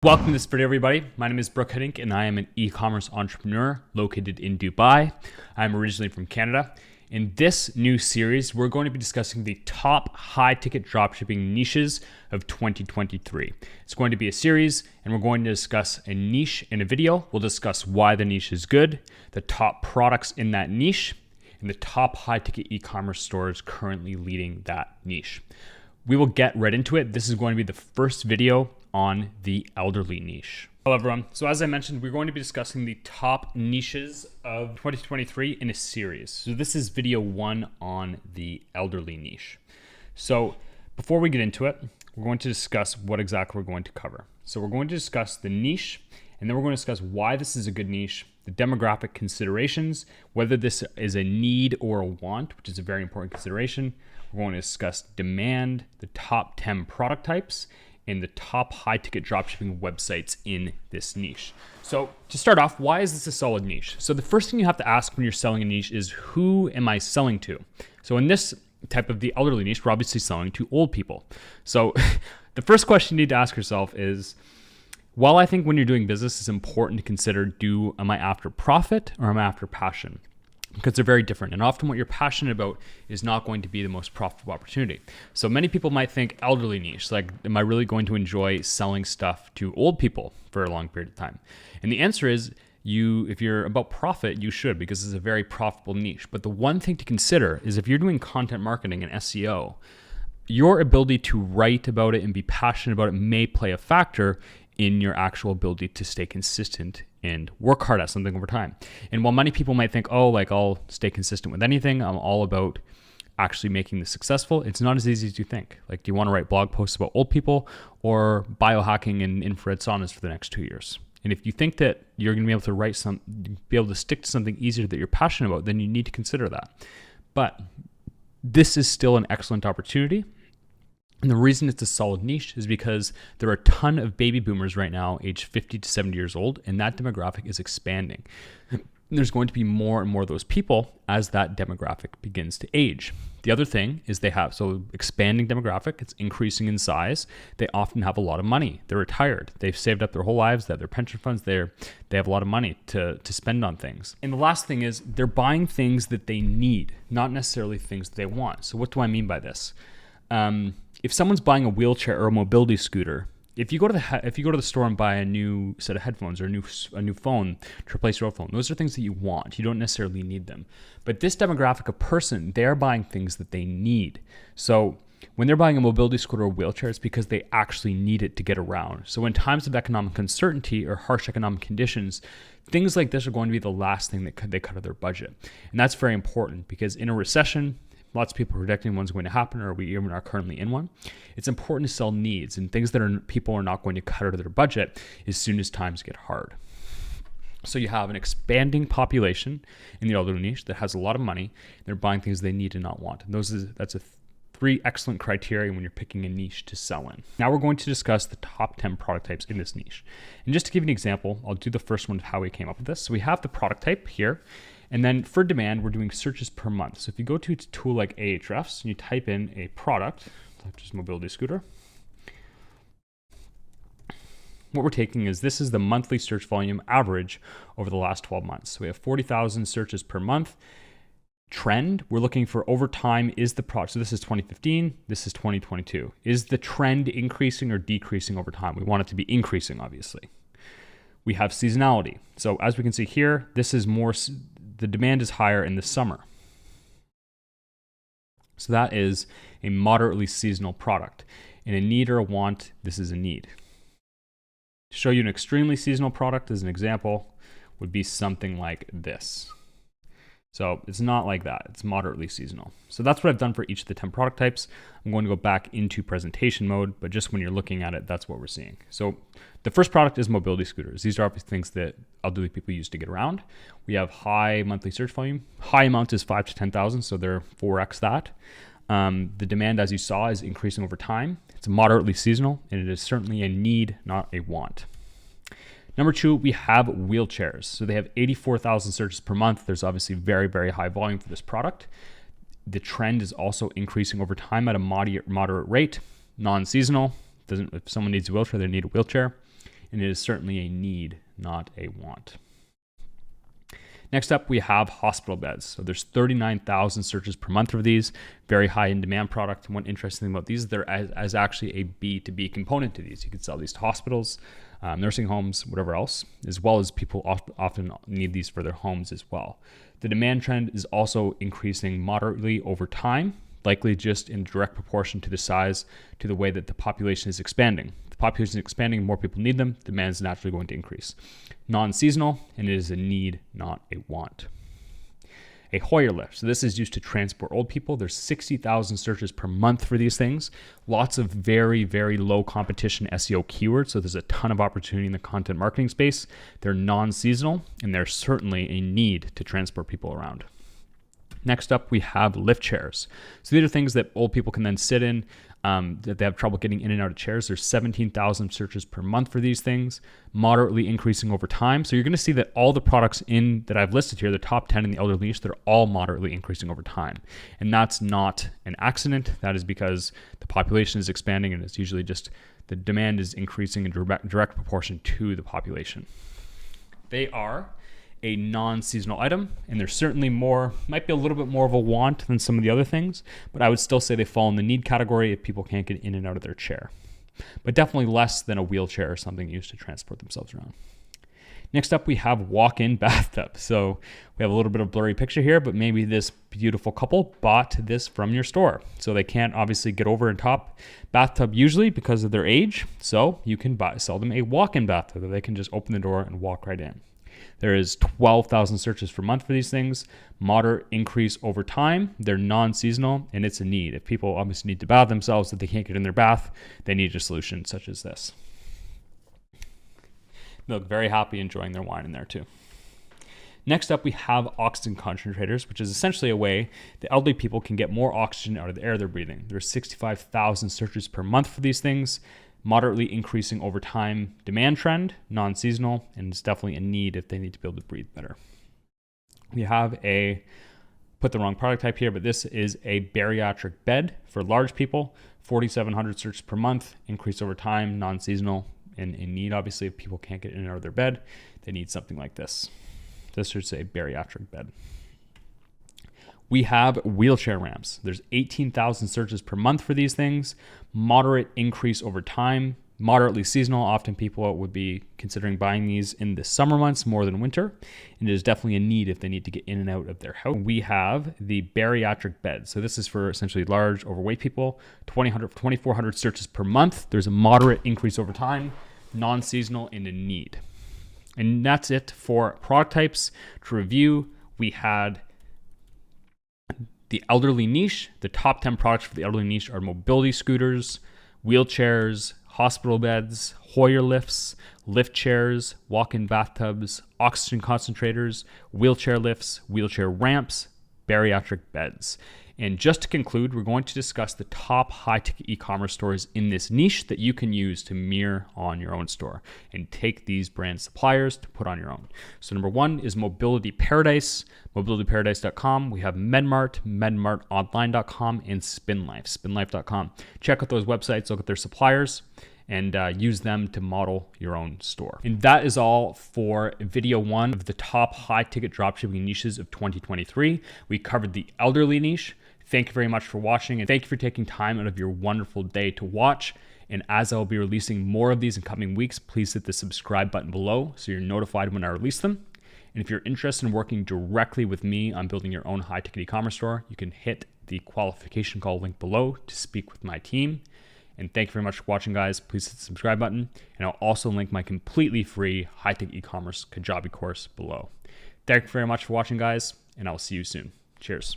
Welcome to this video, everybody. My name is Brooke Hiddink, and I am an e-commerce entrepreneur located in Dubai. I'm originally from Canada. In this new series, we're going to be discussing the top high-ticket dropshipping niches of 2023. It's going to be a series, and we're going to discuss a niche in a video. We'll discuss why the niche is good, the top products in that niche, and the top high-ticket e-commerce stores currently leading that niche. We will get right into it. This is going to be the first video on the elderly niche. Hello everyone. So as I mentioned, we're going to be discussing the top niches of 2023 in a series. So this is video 1 on the elderly niche. So before we get into it, we're going to discuss what exactly we're going to cover. So we're going to discuss the niche, and then we're going to discuss why this is a good niche, the demographic considerations, whether this is a need or a want, which is a very important consideration. We're going to discuss demand, the top 10 product types, and the top high-ticket dropshipping websites in this niche. So to start off, why is this a solid niche? So the first thing you have to ask when you're selling a niche is, who am I selling to? So in this type of the elderly niche, we're obviously selling to old people. So the first question you need to ask yourself is, while I think when you're doing business, it's important to consider, am I after profit or am I after passion? Because they're very different. And often what you're passionate about is not going to be the most profitable opportunity. So many people might think elderly niche, like, am I really going to enjoy selling stuff to old people for a long period of time? And the answer is, if you're about profit, you should, because it's a very profitable niche. But the one thing to consider is, if you're doing content marketing and SEO, your ability to write about it and be passionate about it may play a factor in your actual ability to stay consistent and work hard at something over time. And while many people might think, I'll stay consistent with anything, I'm all about actually making this successful, it's not as easy as you think. Like, do you want to write blog posts about old people or biohacking and infrared saunas for the next 2 years? And if you think that you're going to be able to be able to stick to something easier that you're passionate about, then you need to consider that. But this is still an excellent opportunity. And the reason it's a solid niche is because there are a ton of baby boomers right now, aged 50 to 70 years old, and that demographic is expanding. And there's going to be more and more of those people as that demographic begins to age. The other thing is expanding demographic, it's increasing in size. They often have a lot of money. They're retired. They've saved up their whole lives. They have their pension funds. They have a lot of money to spend on things. And the last thing is, they're buying things that they need, not necessarily things that they want. So what do I mean by this? If someone's buying a wheelchair or a mobility scooter, if you go to the store and buy a new set of headphones or a new phone to replace your old phone, those are things that you want. You don't necessarily need them. But this demographic of person, they're buying things that they need. So when they're buying a mobility scooter or wheelchair, it's because they actually need it to get around. So in times of economic uncertainty or harsh economic conditions, things like this are going to be the last thing that they cut out of their budget. And that's very important, because in a recession, lots of people are predicting one's going to happen, or we even are currently in one. It's important to sell needs and things that people are not going to cut out of their budget as soon as times get hard. So you have an expanding population in the elderly niche that has a lot of money. They're buying things they need and not want. And that's 3 excellent criteria when you're picking a niche to sell in. Now we're going to discuss the top 10 product types in this niche. And just to give you an example, I'll do the first one of how we came up with this. So we have the product type here. And then for demand, we're doing searches per month. So if you go to a tool like Ahrefs and you type in a product, such as mobility scooter, what we're taking is, this is the monthly search volume average over the last 12 months. So we have 40,000 searches per month. Trend, we're looking for over time, is the product. So this is 2015, this is 2022. Is the trend increasing or decreasing over time? We want it to be increasing, obviously. We have seasonality. So as we can see here, the demand is higher in the summer. So that is a moderately seasonal product. In a need or a want, this is a need. To show you an extremely seasonal product as an example would be something like this. So it's not like that, it's moderately seasonal. So that's what I've done for each of the 10 product types. I'm going to go back into presentation mode, but just when you're looking at it, that's what we're seeing. So the first product is mobility scooters. These are obviously things that elderly people use to get around. We have high monthly search volume. High amount is 5 to 10,000, so they're 4x that. The demand, as you saw, is increasing over time. It's moderately seasonal, and it is certainly a need, not a want. Number 2, we have wheelchairs. So they have 84,000 searches per month. There's obviously very, very high volume for this product. The trend is also increasing over time at a moderate rate, non-seasonal. If someone needs a wheelchair, they need a wheelchair. and it is certainly a need, not a want. Next up, we have hospital beds. So there's 39,000 searches per month for these. Very high in demand product. And one interesting thing about these, there is actually a B2B component to these. You can sell these to hospitals, nursing homes, whatever else, as well as people often need these for their homes as well. The demand trend is also increasing moderately over time, likely just in direct proportion to the size, to the way that the population is expanding. The population is expanding, more people need them, demand is naturally going to increase. Non-seasonal, and it is a need, not a want. A Hoyer lift. So this is used to transport old people. There's 60,000 searches per month for these things. Lots of very, very low competition SEO keywords. So there's a ton of opportunity in the content marketing space. They're non-seasonal, and there's certainly a need to transport people around. Next up, we have lift chairs. So these are things that old people can then sit in, that they have trouble getting in and out of chairs. There's 17,000 searches per month for these things, moderately increasing over time. So you're going to see that all the products that I've listed here, the top 10 in the elderly niche, they're all moderately increasing over time. And that's not an accident. That is because the population is expanding, and it's usually just the demand is increasing in direct proportion to the population. They are a non-seasonal item, and there's certainly might be a little bit more of a want than some of the other things, but I would still say they fall in the need category if people can't get in and out of their chair, but definitely less than a wheelchair or something used to transport themselves around. Next up, we have walk-in bathtub. So we have a little bit of blurry picture here, but maybe this beautiful couple bought this from your store. So they can't obviously get over and top bathtub usually because of their age. So you can sell them a walk-in bathtub that they can just open the door and walk right in. There is 12,000 searches per month for these things, moderate increase over time. They're non-seasonal, and it's a need. If people obviously need to bath themselves, that they can't get in their bath, they need a solution such as this. They look very happy enjoying their wine in there too. Next up, we have oxygen concentrators, which is essentially a way that elderly people can get more oxygen out of the air they're breathing. There's 65,000 searches per month for these things, moderately increasing over time. Demand trend, non-seasonal, and it's definitely a need if they need to be able to breathe better. We have put the wrong product type here, but this is a bariatric bed for large people, 4,700 searches per month, increase over time, non-seasonal, and in need, obviously, if people can't get in and out of their bed, they need something like this. This is a bariatric bed. We have wheelchair ramps. There's 18,000 searches per month for these things, moderate increase over time, moderately seasonal. Often people would be considering buying these in the summer months more than winter, and it is definitely a need if they need to get in and out of their house. We have the bariatric bed. So this is for essentially large, overweight people, 2,400 searches per month. There's a moderate increase over time, non-seasonal, and a need. And that's it for product types. To review, we had the elderly niche. The top 10 products for the elderly niche are mobility scooters, wheelchairs, hospital beds, Hoyer lifts, lift chairs, walk-in bathtubs, oxygen concentrators, wheelchair lifts, wheelchair ramps, bariatric beds. And just to conclude, we're going to discuss the top high-ticket e-commerce stores in this niche that you can use to mirror on your own store and take these brand suppliers to put on your own. So number one is Mobility Paradise, mobilityparadise.com. We have MedMart, medmartonline.com, and SpinLife, spinlife.com. Check out those websites, look at their suppliers, and use them to model your own store. And that is all for video one of the top high-ticket dropshipping niches of 2023. We covered the elderly niche. Thank you very much for watching, and thank you for taking time out of your wonderful day to watch. And as I'll be releasing more of these in coming weeks, please hit the subscribe button below so you're notified when I release them. And if you're interested in working directly with me on building your own high-ticket e-commerce store, you can hit the qualification call link below to speak with my team. And thank you very much for watching, guys. Please hit the subscribe button. And I'll also link my completely free high-ticket e-commerce Kajabi course below. Thank you very much for watching, guys, and I'll see you soon. Cheers.